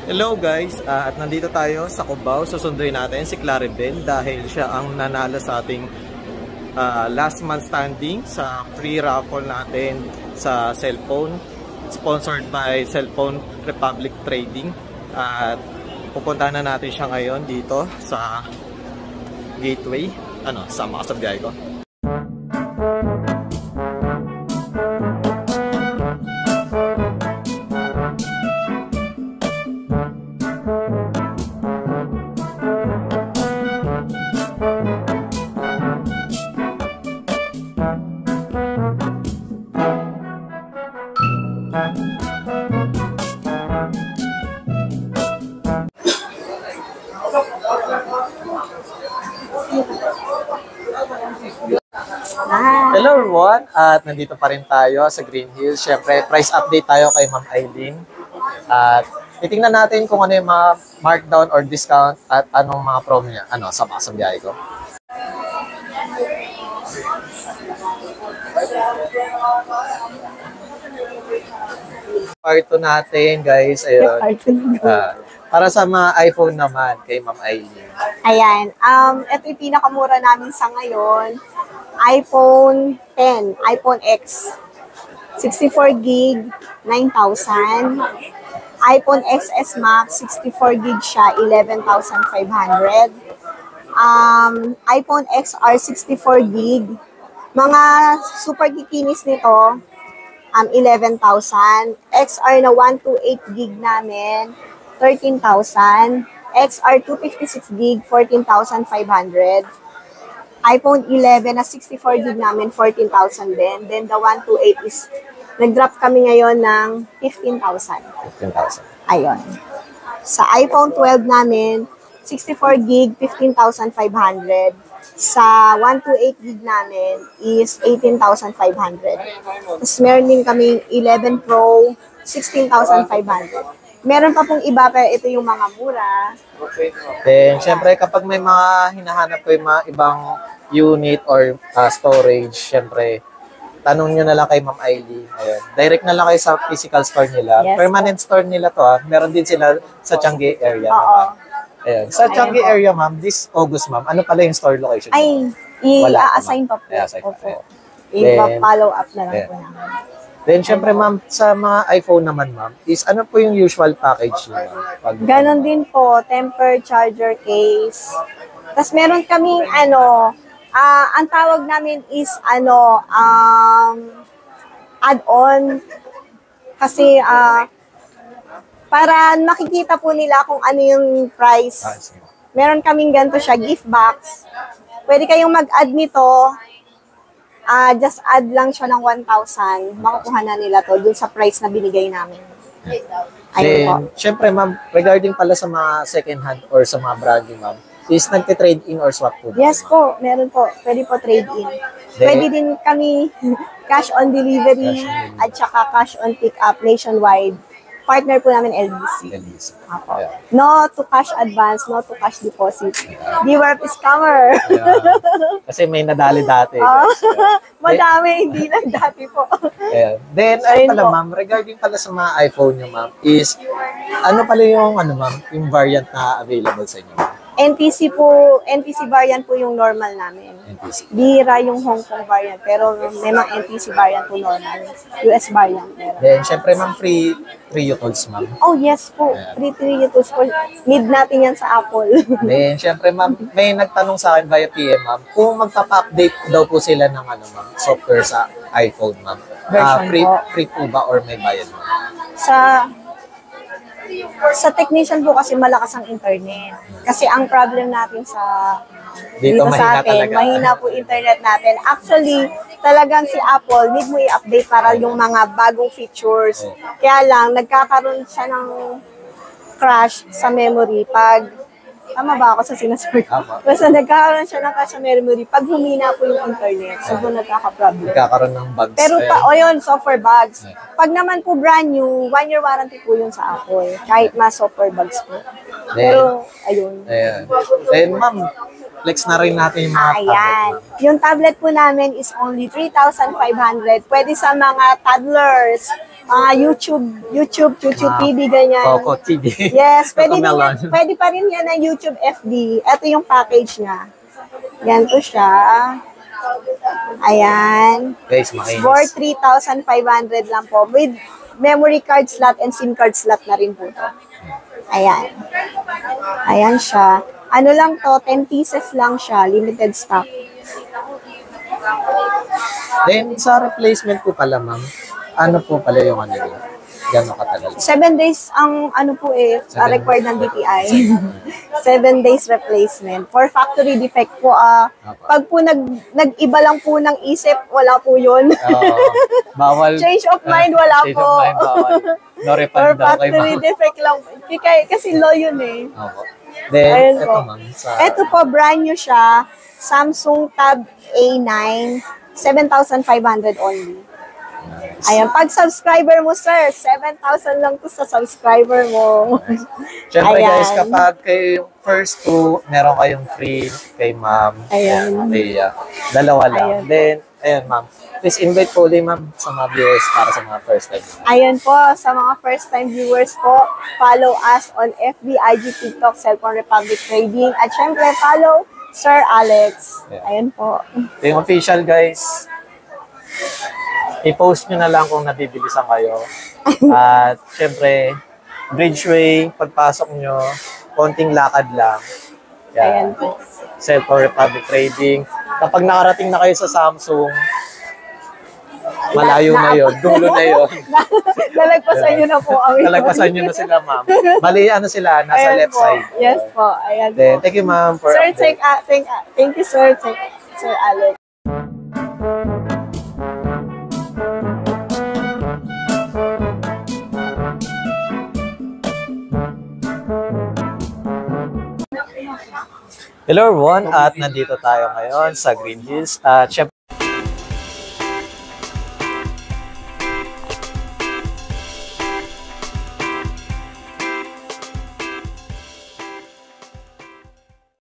Hello guys, at nandito tayo sa Cubao. Susunduin natin si Claribel dahil siya ang nanalo sa ating last month standing sa free raffle natin sa cellphone, sponsored by Cellphone Republic Trading. At pupuntahan na natin siya ngayon dito sa Gateway. Sama ka sa biyahe ko. Hello everyone, at nandito pa rin tayo sa Green Hills. Siyempre, price update tayo kay Ma'am Eileen. At titingnan natin kung ano yung mga markdown or discount at anong mga promo niya. Sama sa biyahe ko. Part 2 natin, guys. Ayun. Para sa mga iPhone naman, kay Ma'am Eileen. Ayan. Ito yung pinakamura namin sa ngayon. iPhone 10, iPhone X. 64 gig, 9,000. iPhone XS Max, 64 gig siya, 11,500. iPhone XR, 64 gig. Mga super gikinis nito, 11,000. XR na 128 gig namin, 13,000. XR 256 gig, 14,500. iPhone 11 na 64 gig namin, 14,000 din. Then the 128 is, nag-drop kami ngayon ng 15,000. 15,000. Ayun. Sa iPhone 12 namin, 64 gig, 15,500. Sa 128 gig namin is 18,500. Tapos meron din kaming 11 Pro, 16,500. Meron pa pong iba, pero ito yung mga mura. Then, syempre, kapag may mga hinahanap ko yung mga ibang unit or storage, syempre, tanong nyo na lang kay Ma'am Eileen. Ayun. Direct na lang kayo sa physical store nila. Yes, permanent store nila to. Meron din sila sa Changi area. Ayun. Sa Changi area, ma'am, this August, ma'am, ano pala yung store location? Ay, i-assign pa po. I-follow up na lang po namin. Then, syempre, ma'am, sa mga iPhone naman, ma'am, is ano po yung usual package nyo, ma'am? Ganon din po, temper, charger case. Tapos meron kaming, ang tawag namin is, add-on. Kasi, para makikita po nila kung ano yung price. Meron kaming ganito siya, gift box. Pwede kayong mag-add nito. Just add lang siya ng 1,000. Makukuha na nila to dun sa price na binigay namin. Ayun po. Siyempre, ma'am, regarding pala sa mga second hand or sa mga brand new, ma'am, is nagte-trade in or swap po? Yes po, meron po. Pwede po trade in. Pwede din kami cash on delivery at saka cash on pick up nationwide. Partner po namin LBC. No to cash advance, no to cash deposit. Beware of scammer. Kasi may nadali dati. Madami, hindi lang dati po. Then, ayun pala ma'am, regarding pala sa mga iPhone nyo ma'am, is ano pala yung, ma'am, yung variant na available sa inyo? NTC variant po yung normal namin. NTC. Bira yung Hong Kong variant, pero may mga NTC variant po normal. US variant meron. Then, syempre ma'am, free tools ma'am. Oh yes po, free tools po. Need natin yan sa Apple. Then, syempre ma'am, may nagtanong sa akin via PM ma'am, kung magpapa-update daw po sila ng ma'am, software sa iPhone ma'am. Free po ba or may bayad ma'am? Sa technician po kasi malakas ang internet. Kasi ang problem natin dito sa atin, mahina po internet natin. Actually, talagang si Apple, need mo i-update para yung mga bagong features. Kaya lang, nagkakaroon siya ng crash sa memory pag, tama ba ako sa sinasabi ko? Basta nagkakaroon siya ng crash sa memory pag humina po yung internet. So, nagkaka-problem. Nagkakaroon ng bugs. Pero yun, software bugs. Pag naman po brand new, 1-year warranty po yun sa Apple. Kahit mas software bugs po. Pero, ayun. Then, ma'am, Flex na rin natin yung mga Ayan. tablet. Yung tablet po namin is only 3,500. Pwede sa mga toddlers, mga YouTube TV, ganyan. Coco TV. Yes, pwede, Cocomelon. pwede pa rin yan ng YouTube FB. Ito yung package niya. Yan po siya. Ayan. Guys, For makinis. 3,500 lang po. With memory card slot and SIM card slot na rin po to. Ayan. Ayan siya. Ano lang to, 10 pieces lang siya. Limited stock. Then, sa replacement po pala, ma'am, ano po pala yung ano nila? Gano'ng katagal? 7 days ang ano po required ng DTI. 7 days replacement. For factory defect po, pag po nag-iba lang po ng isip, wala po yun. Bawal. Change of mind, wala Change po. of mind, bawal. No For refund daw kay factory ma'am. defect lang. Kasi law yun eh. Opo. Then, Ayan ito po. ma'am. Ito po, brand new siya. Samsung Tab A9. 7,500 only. Ayan, pag subscriber mo, sir, 7,000 lang to sa subscriber mo. Siyempre Ayan. guys, kapag kayo first two, meron kayong free kay ma'am. Ayan. Leia. Dalawa lang. Ayan. Then, ayan ma'am. Please invite po ulit ma'am sa mga viewers para sa mga first time. Ayan po, sa mga first-time viewers po, follow us on FB, IG, TikTok, Cellphone Republic Trading, at syempre follow Sir Alex. Yeah. Ayan po. Ito yung official guys. I-post nyo na lang kung nabibilisan kayo. At syempre, Bridgeway, pagpasok nyo, konting lakad lang. Ayan po. Cellphone Republic Trading. Kapag nakarating na kayo sa Samsung, malayo na yun, dulo na yun. Nalagpasan nyo na po kami. Nalagpasan nyo na sila, ma'am. Bali, ano sila, nasa Ayan left po. side. Yes po. Ayan Then, po. thank you, ma'am, for Sir, update. thank you, sir. Sir Alex. Hello everyone, at nandito tayo ngayon sa Green Hills. At syempre,